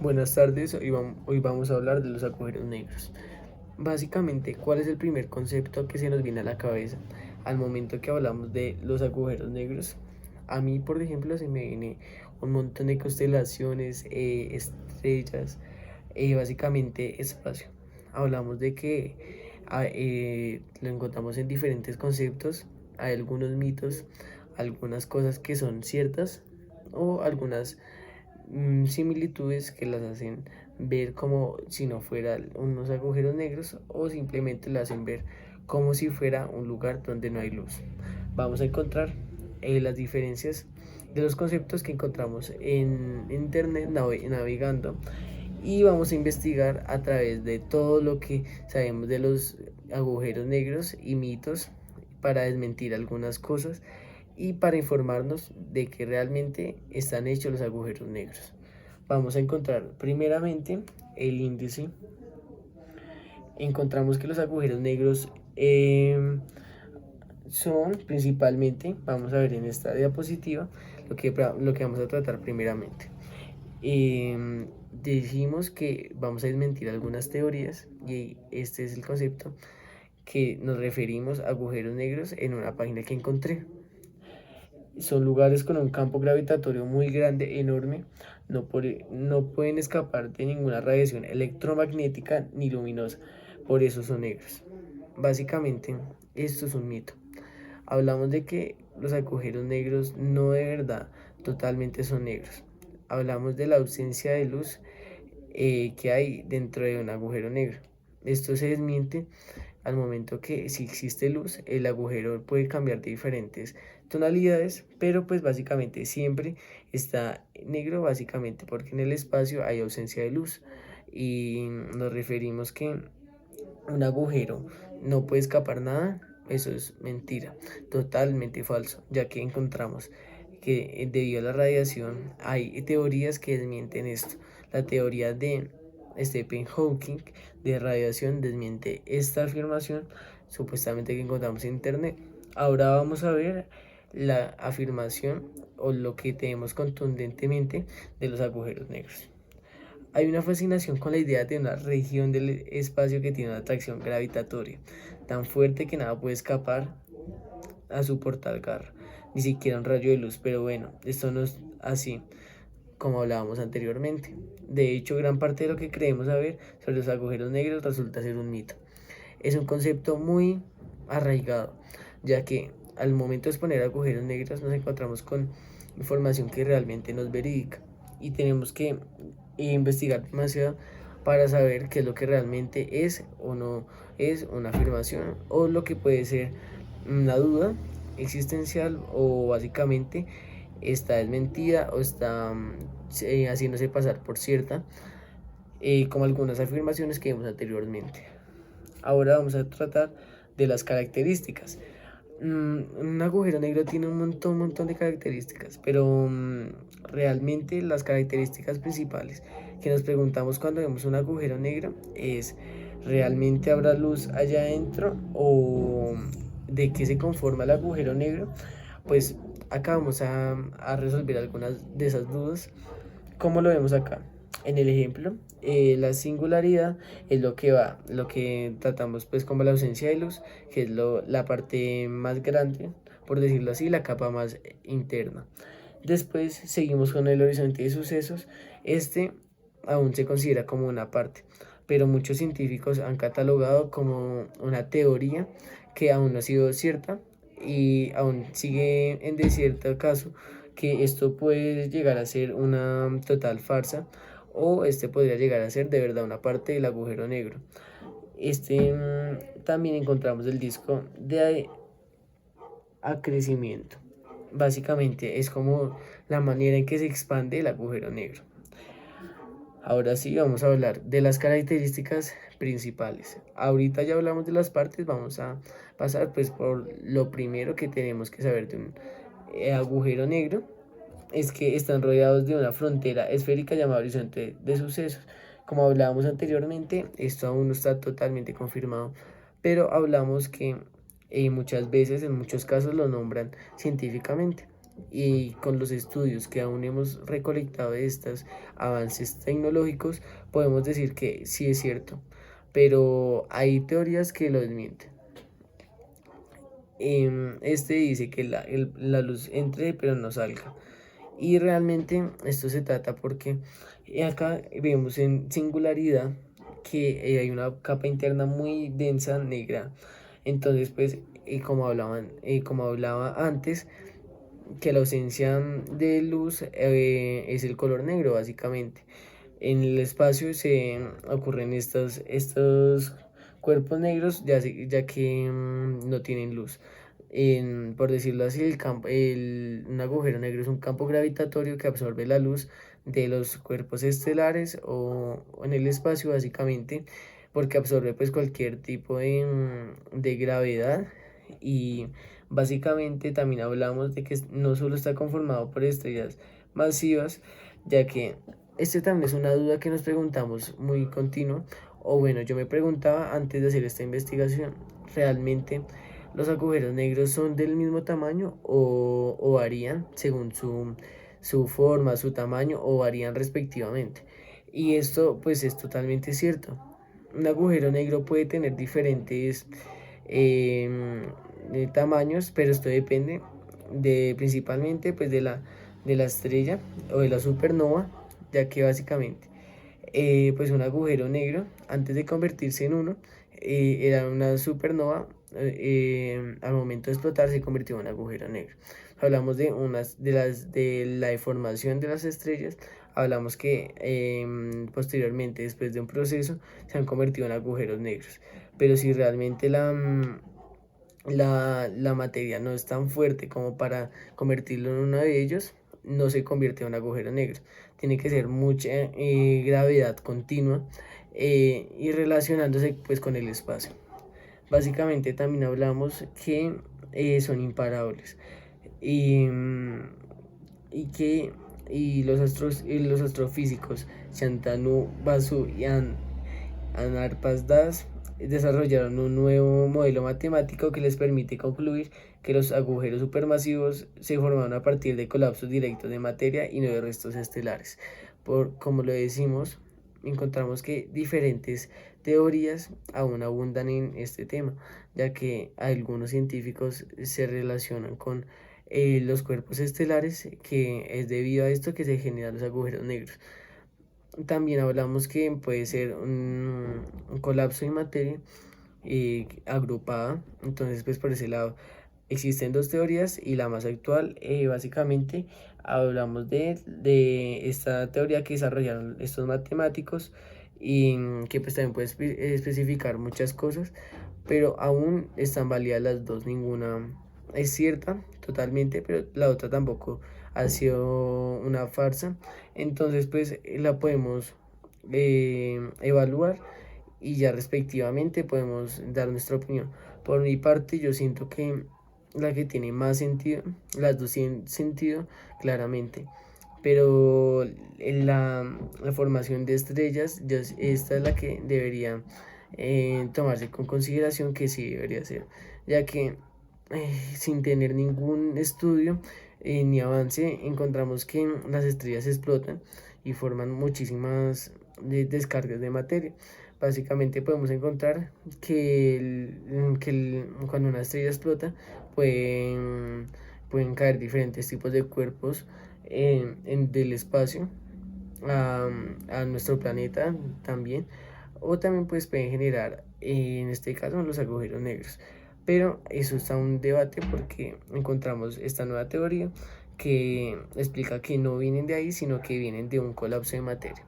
Buenas tardes, hoy vamos a hablar de los agujeros negros. Básicamente, ¿cuál es el primer concepto que se nos viene a la cabeza al momento que hablamos de los agujeros negros? A mí, por ejemplo, se me viene un montón de constelaciones, estrellas, básicamente espacio. Hablamos de que lo encontramos en diferentes conceptos, hay algunos mitos, algunas cosas que son ciertas o algunas similitudes que las hacen ver como si no fueran unos agujeros negros o simplemente las hacen ver como si fuera un lugar donde no hay luz. Vamos a encontrar las diferencias de los conceptos que encontramos en internet navegando y vamos a investigar a través de todo lo que sabemos de los agujeros negros y mitos para desmentir algunas cosas y para informarnos de que realmente están hechos los agujeros negros. Vamos a encontrar primeramente el índice. Encontramos que los agujeros negros son principalmente, vamos a ver en esta diapositiva, lo que vamos a tratar primeramente. Decimos que vamos a desmentir algunas teorías y este es el concepto que nos referimos a agujeros negros en una página que encontré. Son lugares con un campo gravitatorio muy grande, enorme, no pueden escapar de ninguna radiación electromagnética ni luminosa, por eso son negros. Básicamente, esto es un mito. Hablamos de que los agujeros negros no de verdad totalmente son negros. Hablamos de la ausencia de luz que hay dentro de un agujero negro. Esto se desmiente al momento que si existe luz, el agujero puede cambiar de diferentes tonalidades, pero pues básicamente siempre está negro, básicamente porque en el espacio hay ausencia de luz y nos referimos que un agujero no puede escapar nada. Eso es mentira, totalmente falso, ya que encontramos que debido a la radiación hay teorías que desmienten esto. La teoría de Stephen Hawking de radiación desmiente esta afirmación supuestamente que encontramos en internet. Ahora vamos a ver la afirmación o lo que tenemos contundentemente de los agujeros negros. Hay una fascinación con la idea de una región del espacio que tiene una atracción gravitatoria tan fuerte que nada puede escapar a su portal garra, ni siquiera un rayo de luz, pero bueno, esto no es así como hablábamos anteriormente. De hecho, gran parte de lo que creemos saber sobre los agujeros negros resulta ser un mito. Es un concepto muy arraigado, ya que al momento de exponer agujeros negros nos encontramos con información que realmente no es verídica y tenemos que investigar demasiado para saber qué es lo que realmente es o no es una afirmación o lo que puede ser una duda existencial o básicamente está desmentida o está haciéndose pasar por cierta, como algunas afirmaciones que vimos anteriormente. Ahora vamos a tratar de las características. Un agujero negro tiene un montón de características, pero realmente las características principales que nos preguntamos cuando vemos un agujero negro es: ¿realmente habrá luz allá adentro? ¿O de qué se conforma el agujero negro? Pues acá vamos a resolver algunas de esas dudas. ¿Cómo lo vemos acá? En el ejemplo, la singularidad es lo que tratamos pues como la ausencia de luz, que es la parte más grande, por decirlo así, la capa más interna. Después seguimos con el horizonte de sucesos. Este aún se considera como una parte, pero muchos científicos han catalogado como una teoría que aún no ha sido cierta y aún sigue en desierto caso que esto puede llegar a ser una total farsa o este podría llegar a ser de verdad una parte del agujero negro. También encontramos el disco de acrecimiento. Básicamente es como la manera en que se expande el agujero negro. Ahora sí vamos a hablar de las características principales. Ahorita ya hablamos de las partes, vamos a pasar pues por lo primero que tenemos que saber de un agujero negro. Es que están rodeados de una frontera esférica llamada horizonte de sucesos. Como hablábamos anteriormente, esto aún no está totalmente confirmado, pero hablamos que muchas veces, en muchos casos, lo nombran científicamente. y con los estudios que aún hemos recolectado de estos avances tecnológicos, podemos decir que sí es cierto, pero hay teorías que lo desmienten. Este dice que la luz entre pero no salga. Y realmente esto se trata porque acá vemos en singularidad que hay una capa interna muy densa negra. Entonces, pues, como hablaba antes, que la ausencia de luz es el color negro, básicamente. En el espacio se ocurren estos cuerpos negros, ya que no tienen luz. Por decirlo así, un agujero negro es un campo gravitatorio que absorbe la luz de los cuerpos estelares o en el espacio, básicamente, porque absorbe pues cualquier tipo de gravedad. Y básicamente también hablamos de que no solo está conformado por estrellas masivas, ya que este también es una duda que nos preguntamos muy continuo, o bueno, yo me preguntaba antes de hacer esta investigación, ¿realmente los agujeros negros son del mismo tamaño o varían según su forma, su tamaño o varían respectivamente? Y esto pues es totalmente cierto. Un agujero negro puede tener diferentes tamaños, pero esto depende principalmente pues de la estrella o de la supernova, ya que básicamente pues un agujero negro antes de convertirse en uno era una supernova. Al momento de explotar se convirtió en un agujero negro. Hablamos de la deformación de las estrellas. Hablamos que posteriormente, después de un proceso, se han convertido en agujeros negros. Pero si realmente la materia no es tan fuerte como para convertirlo en uno de ellos, no se convierte en un agujero negro. Tiene que ser mucha gravedad continua y relacionándose pues con el espacio. Básicamente también hablamos que son imparables y, y que los astrofísicos Shantanu Basu y Anarpas Das desarrollaron un nuevo modelo matemático que les permite concluir que los agujeros supermasivos se formaron a partir de colapsos directos de materia y no de restos estelares. Como lo decimos, encontramos que diferentes teorías aún abundan en este tema, ya que algunos científicos se relacionan con los cuerpos estelares, que es debido a esto que se generan los agujeros negros. También hablamos que puede ser un colapso de materia agrupada. Entonces, pues por ese lado existen dos teorías y la más actual, básicamente hablamos de esta teoría que desarrollaron estos matemáticos y que pues también puede especificar muchas cosas, pero aún están válidas las dos, ninguna es cierta totalmente, pero la otra tampoco ha sido una farsa. Entonces pues la podemos evaluar y ya respectivamente podemos dar nuestra opinión. Por mi parte yo siento que la que tiene más sentido, las dos tienen sentido claramente, pero la formación de estrellas, esta es la que debería tomarse con consideración, que sí debería ser, ya que sin tener ningún estudio ni avance, encontramos que las estrellas explotan y forman muchísimas descargas de materia. Básicamente podemos encontrar cuando una estrella explota pueden caer diferentes tipos de cuerpos del espacio a nuestro planeta también, o también pues pueden generar en este caso los agujeros negros. Pero eso está un debate porque encontramos esta nueva teoría que explica que no vienen de ahí, sino que vienen de un colapso de materia.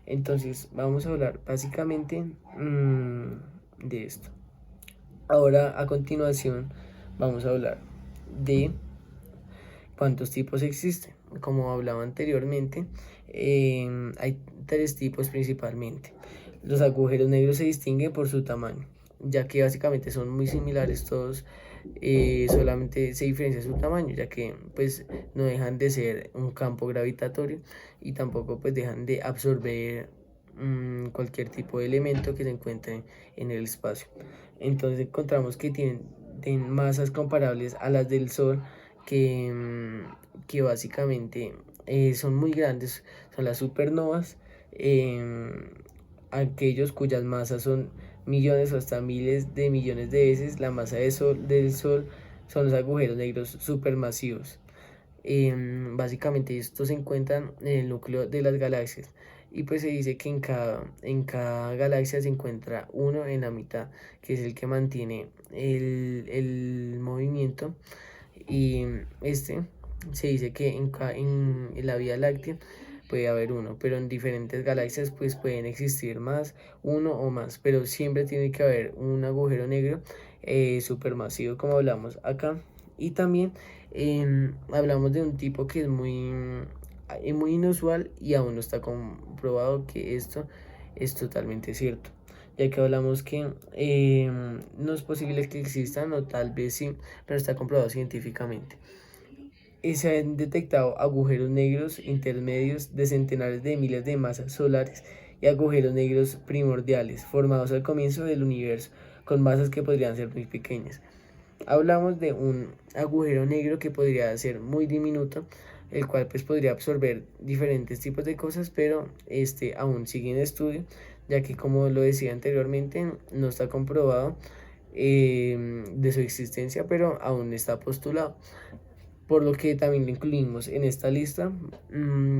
Entonces vamos a hablar básicamente de esto. Ahora a continuación vamos a hablar de cuántos tipos existen. Como hablaba anteriormente, hay tres tipos principalmente. Los agujeros negros se distinguen por su tamaño, ya que básicamente son muy similares todos, solamente se diferencia su tamaño, ya que pues no dejan de ser un campo gravitatorio y tampoco pues dejan de absorber cualquier tipo de elemento que se encuentre en el espacio. Entonces encontramos que tienen masas comparables a las del Sol, que básicamente son muy grandes, son las supernovas, aquellos cuyas masas son millones o hasta miles de millones de veces la masa del Sol, son los agujeros negros supermasivos. Básicamente estos se encuentran en el núcleo de las galaxias y pues se dice que en cada galaxia se encuentra uno en la mitad, que es el que mantiene el movimiento, y se dice que en la Vía Láctea puede haber uno, pero en diferentes galaxias pues pueden existir más, uno o más, pero siempre tiene que haber un agujero negro supermasivo como hablamos acá. Y también hablamos de un tipo que es muy inusual y aún no está comprobado que esto es totalmente cierto, ya que hablamos que no es posible que existan, o tal vez sí, pero está comprobado científicamente. Y se han detectado agujeros negros intermedios de centenares de miles de masas solares y agujeros negros primordiales formados al comienzo del universo con masas que podrían ser muy pequeñas. Hablamos de un agujero negro que podría ser muy diminuto, el cual pues podría absorber diferentes tipos de cosas, pero aún sigue en estudio, ya que como lo decía anteriormente, no está comprobado de su existencia, pero aún está postulado, por lo que también lo incluimos en esta lista,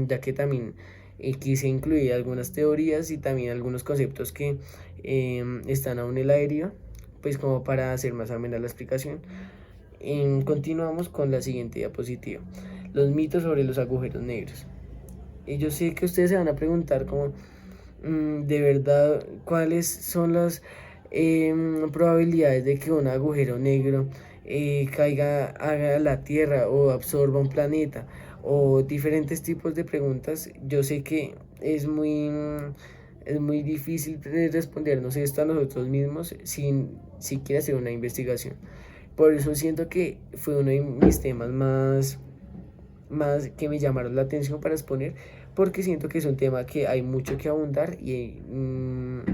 ya que también quise incluir algunas teorías y también algunos conceptos que están aún en la deriva, pues como para hacer más amena la explicación. Continuamos con la siguiente diapositiva, los mitos sobre los agujeros negros. Y yo sé que ustedes se van a preguntar como, de verdad, ¿cuáles son las probabilidades de que un agujero negro caiga a la Tierra o absorba un planeta? O diferentes tipos de preguntas. Yo sé que es muy difícil respondernos esto a nosotros mismos sin siquiera hacer una investigación. Por eso siento que fue uno de mis temas más que me llamaron la atención para exponer, porque siento que es un tema que hay mucho que abundar y hay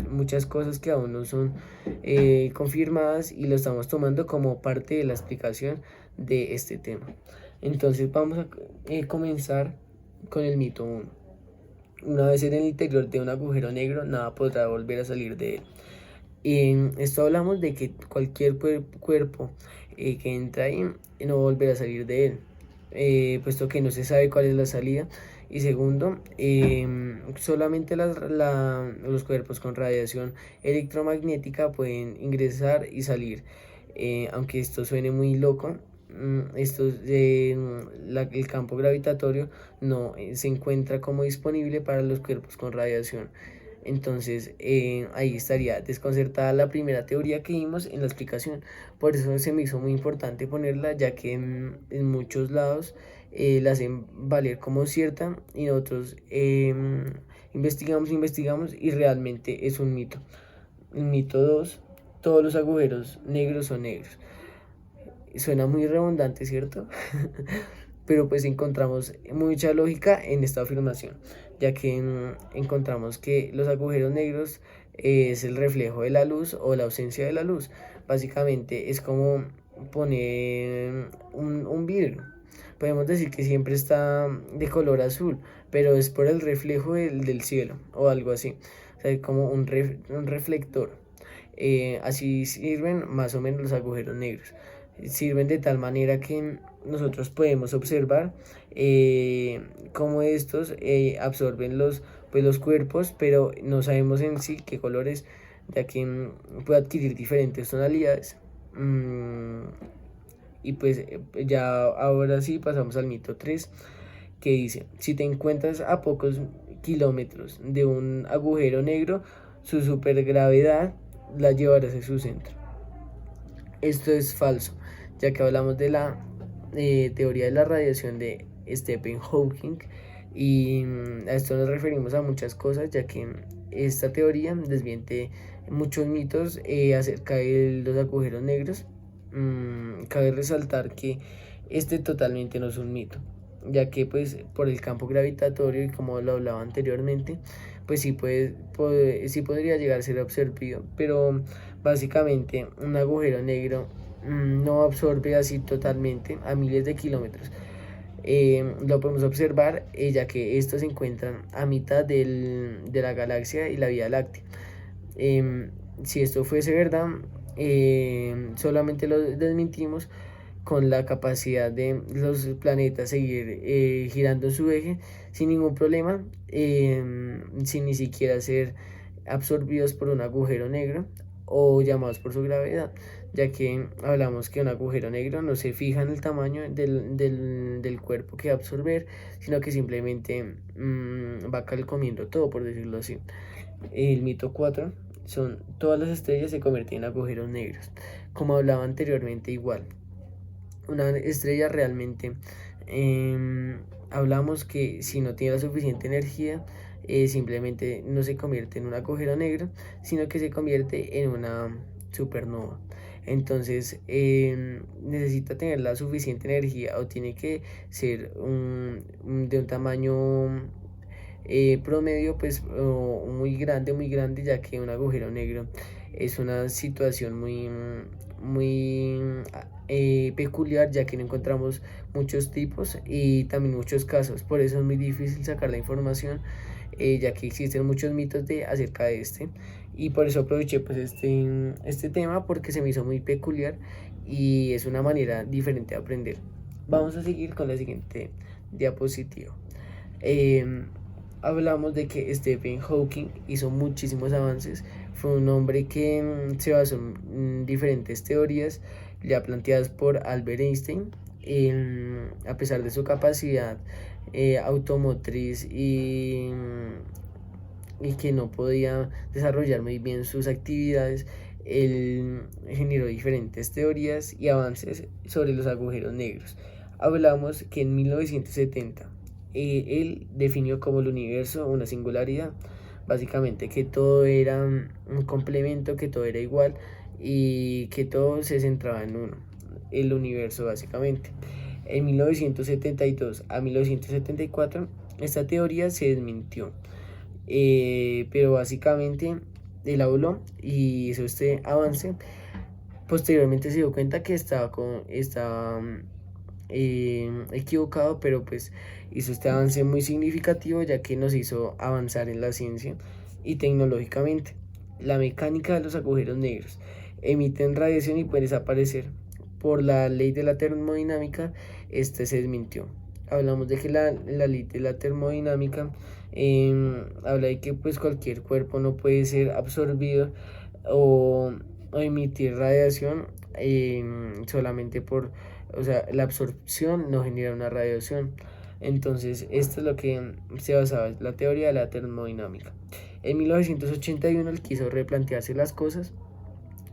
muchas cosas que aún no son confirmadas, y lo estamos tomando como parte de la explicación de este tema. Entonces vamos a comenzar con el mito 1. Una vez en el interior de un agujero negro, nada podrá volver a salir de él. En esto hablamos de que cualquier cuerpo que entra ahí no volverá a salir de él, puesto que no se sabe cuál es la salida. Y segundo, solamente los cuerpos con radiación electromagnética pueden ingresar y salir. Aunque esto suene muy loco, el campo gravitatorio no se encuentra como disponible para los cuerpos con radiación. Entonces ahí estaría desconcertada la primera teoría que vimos en la explicación. Por eso se me hizo muy importante ponerla, ya que en muchos lados la hacen valer como cierta y nosotros investigamos y realmente es un mito. El mito 2: todos los agujeros negros son negros. Suena muy redundante, ¿cierto? Pero pues encontramos mucha lógica en esta afirmación, ya que encontramos que los agujeros negros es el reflejo de la luz o la ausencia de la luz. Básicamente es como poner un vidrio. Podemos decir que siempre está de color azul, pero es por el reflejo del cielo o algo así. O sea, como un reflector. Así sirven más o menos los agujeros negros. Sirven de tal manera que nosotros podemos observar cómo estos absorben los cuerpos, pero no sabemos en sí qué colores, ya que puede adquirir diferentes tonalidades. Y pues ya ahora sí pasamos al mito 3, que dice: si te encuentras a pocos kilómetros de un agujero negro, su supergravedad la llevarás a su centro. Esto es falso, ya que hablamos de la teoría de la radiación de Stephen Hawking, y a esto nos referimos a muchas cosas, ya que esta teoría desmiente muchos mitos acerca de los agujeros negros. Cabe resaltar que este totalmente no es un mito, ya que pues por el campo gravitatorio, y como lo hablaba anteriormente, pues sí podría llegar a ser absorbido, pero básicamente un agujero negro no absorbe así totalmente a miles de kilómetros. Lo podemos observar ya que estos se encuentran a mitad de la galaxia y la Vía Láctea. Si esto fuese verdad, solamente lo desmentimos con la capacidad de los planetas seguir girando su eje sin ningún problema, sin ni siquiera ser absorbidos por un agujero negro o llamados por su gravedad, ya que hablamos que un agujero negro no se fija en el tamaño del cuerpo que va a absorber, sino que simplemente va calcomiendo todo, por decirlo así. El mito 4 son todas las estrellas se convierten en agujeros negros. Como hablaba anteriormente, igual, una estrella realmente hablamos que si no tiene la suficiente energía, simplemente no se convierte en un agujero negro, sino que se convierte en una supernova. Entonces necesita tener la suficiente energía o tiene que ser de un tamaño promedio, pues muy grande, ya que un agujero negro es una situación muy peculiar, ya que no encontramos muchos tipos y también muchos casos. Por eso es muy difícil sacar la información, ya que existen muchos mitos acerca de este, y por eso aproveché pues este tema, porque se me hizo muy peculiar y es una manera diferente de aprender. Vamos a seguir con la siguiente diapositiva. Hablamos de que Stephen Hawking hizo muchísimos avances. Fue un hombre que se basó en diferentes teorías ya planteadas por Albert Einstein. A pesar de su capacidad automotriz y que no podía desarrollar muy bien sus actividades, él generó diferentes teorías y avances sobre los agujeros negros. Hablamos que en 1970 él definió como el universo una singularidad, básicamente que todo era un complemento, que todo era igual y que todo se centraba en uno, el universo básicamente. En 1972 a 1974 esta teoría se desmintió, pero básicamente él habló y hizo este avance. Posteriormente se dio cuenta que estaba equivocado, pero pues hizo este avance muy significativo, ya que nos hizo avanzar en la ciencia y tecnológicamente. La mecánica de los agujeros negros: emiten radiación y pueden desaparecer. Por la ley de la termodinámica, este se desmintió. Hablamos de que la ley de la termodinámica habla de que pues cualquier cuerpo no puede ser absorbido o emitir radiación solamente por, o sea, la absorción no genera una radiación. Entonces, esto es lo que se basaba en la teoría de la termodinámica. En 1981 él quiso replantearse las cosas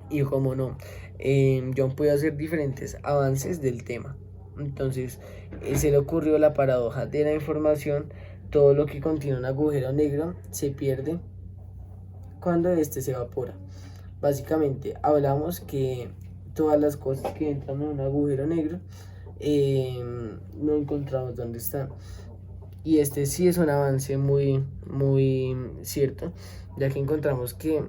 y, como no, John puede hacer diferentes avances del tema. Entonces, se le ocurrió la paradoja de la información. Todo lo que contiene un agujero negro se pierde cuando este se evapora. Básicamente hablamos que todas las cosas que entran en un agujero negro no encontramos dónde están, y este sí es un avance muy cierto, ya que encontramos que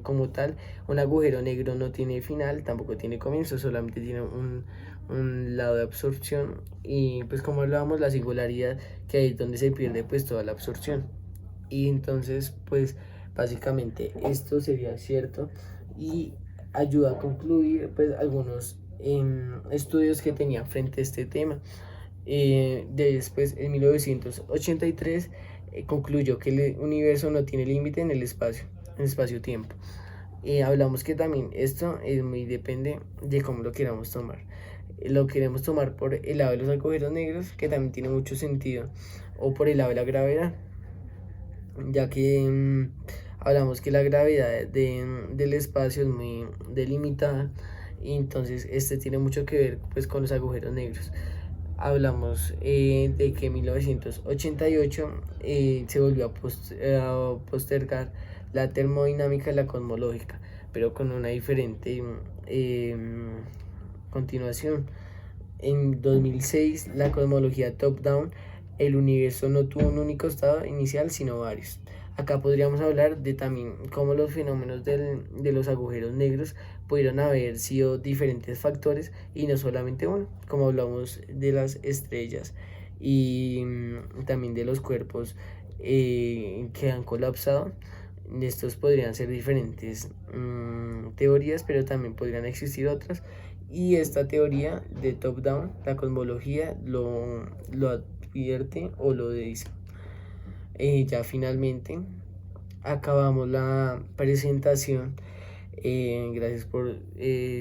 como tal un agujero negro no tiene final, tampoco tiene comienzo, solamente tiene un lado de absorción, y pues como hablábamos, la singularidad, que ahí es donde se pierde pues toda la absorción. Y entonces pues básicamente esto sería cierto y ayuda a concluir pues algunos estudios que tenía frente a este tema. Después, en 1983 concluyó que el universo no tiene límite en el espacio-tiempo. Hablamos que también esto es muy depende de cómo lo queramos tomar. Lo queremos tomar por el lado de los agujeros negros, que también tiene mucho sentido, o por el lado de la gravedad, ya que hablamos que la gravedad del espacio es muy delimitada, y entonces este tiene mucho que ver pues con los agujeros negros. Hablamos de que en 1988 se volvió a postergar la termodinámica y la cosmológica, pero con una diferente continuación. En 2006, la cosmología top-down: el universo no tuvo un único estado inicial, sino varios. Acá podríamos hablar de también cómo los fenómenos de los agujeros negros pudieron haber sido diferentes factores y no solamente uno, como hablamos de las estrellas y también de los cuerpos que han colapsado. Estos podrían ser diferentes teorías, pero también podrían existir otras. Y esta teoría de top-down, la cosmología, lo advierte o lo dice. Ya finalmente acabamos la presentación. Gracias por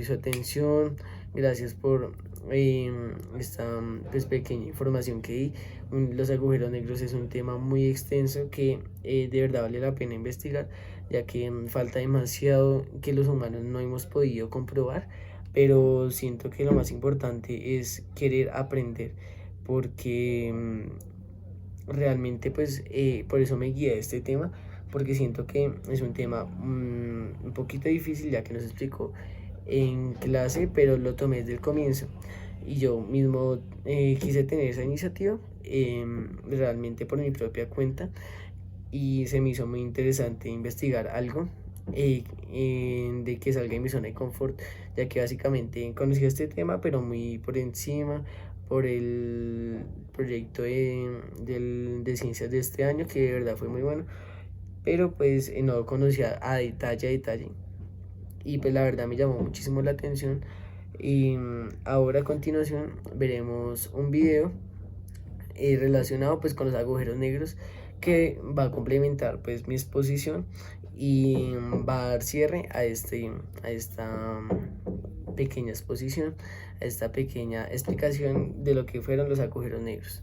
su atención, gracias por esta pues, pequeña información que di. Los agujeros negros es un tema muy extenso que de verdad vale la pena investigar, ya que falta demasiado que los humanos no hemos podido comprobar, pero siento que lo más importante es querer aprender, porque realmente pues por eso me guía este tema, porque siento que es un tema un poquito difícil, ya que nos explicó en clase, pero lo tomé desde el comienzo y yo mismo quise tener esa iniciativa realmente por mi propia cuenta, y se me hizo muy interesante investigar algo de que salga de mi zona de confort, ya que básicamente conocí este tema, pero muy por encima, por el proyecto de ciencias de este año, que de verdad fue muy bueno, pero pues no lo conocía a detalle, y pues la verdad me llamó muchísimo la atención. Y ahora a continuación veremos un video relacionado pues con los agujeros negros, que va a complementar pues mi exposición y va a dar cierre a esta pequeña exposición, a esta pequeña explicación de lo que fueron los agujeros negros.